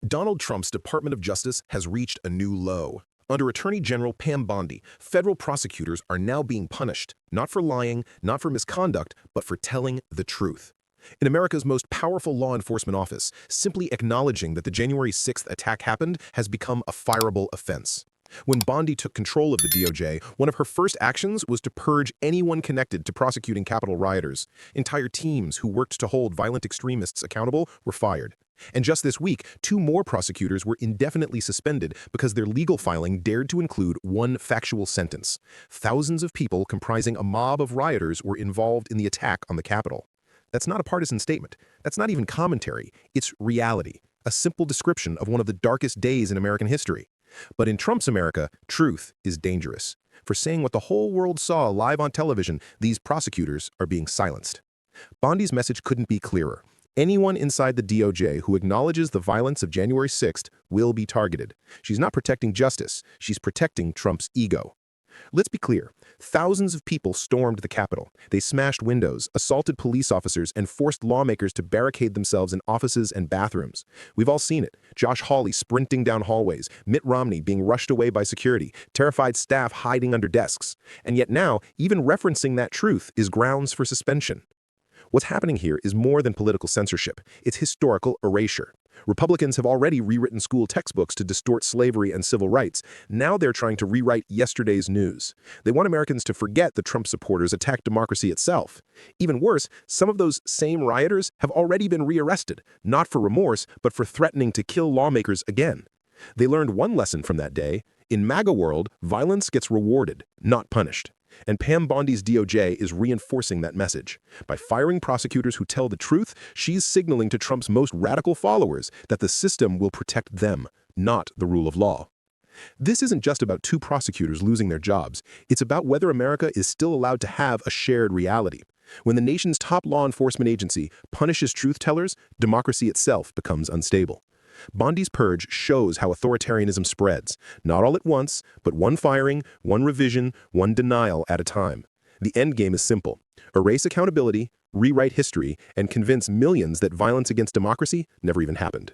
Donald Trump's Department of Justice has reached a new low. Under Attorney General Pam Bondi, federal prosecutors are now being punished, not for lying, not for misconduct, but for telling the truth. In America's most powerful law enforcement office, simply acknowledging that the January 6th attack happened has become a fireable offense. When Bondi took control of the DOJ, one of her first actions was to purge anyone connected to prosecuting Capitol rioters. Entire teams who worked to hold violent extremists accountable were fired. And just this week, two more prosecutors were indefinitely suspended because their legal filing dared to include one factual sentence. Thousands of people comprising a mob of rioters were involved in the attack on the Capitol. That's not a partisan statement. That's not even commentary. It's reality, a simple description of one of the darkest days in American history. But in Trump's America, truth is dangerous. For saying what the whole world saw live on television, these prosecutors are being silenced. Bondi's message couldn't be clearer. Anyone inside the DOJ who acknowledges the violence of January 6th will be targeted. She's not protecting justice, she's protecting Trump's ego. Let's be clear, thousands of people stormed the Capitol. They smashed windows, assaulted police officers, and forced lawmakers to barricade themselves in offices and bathrooms. We've all seen it. Josh Hawley sprinting down hallways, Mitt Romney being rushed away by security, terrified staff hiding under desks. And yet now, even referencing that truth is grounds for suspension. What's happening here is more than political censorship. It's historical erasure. Republicans have already rewritten school textbooks to distort slavery and civil rights. Now they're trying to rewrite yesterday's news. They want Americans to forget that Trump supporters attacked democracy itself. Even worse, some of those same rioters have already been rearrested, not for remorse, but for threatening to kill lawmakers again. They learned one lesson from that day. In MAGA world, violence gets rewarded, not punished. And Pam Bondi's DOJ is reinforcing that message. By firing prosecutors who tell the truth, she's signaling to Trump's most radical followers that the system will protect them, not the rule of law. This isn't just about two prosecutors losing their jobs. It's about whether America is still allowed to have a shared reality. When the nation's top law enforcement agency punishes truth-tellers, democracy itself becomes unstable. Bondi's purge shows how authoritarianism spreads, not all at once, but one firing, one revision, one denial at a time. The end game is simple. Erase accountability, rewrite history, and convince millions that violence against democracy never even happened.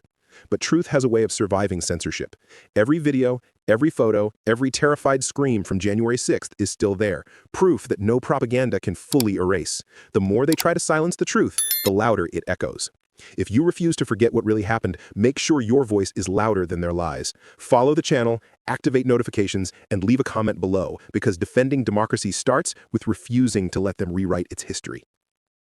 But truth has a way of surviving censorship. Every video, every photo, every terrified scream from January 6th is still there, proof that no propaganda can fully erase. The more they try to silence the truth, the louder it echoes. If you refuse to forget what really happened, make sure your voice is louder than their lies. Follow the channel, activate notifications, and leave a comment below, because defending democracy starts with refusing to let them rewrite its history.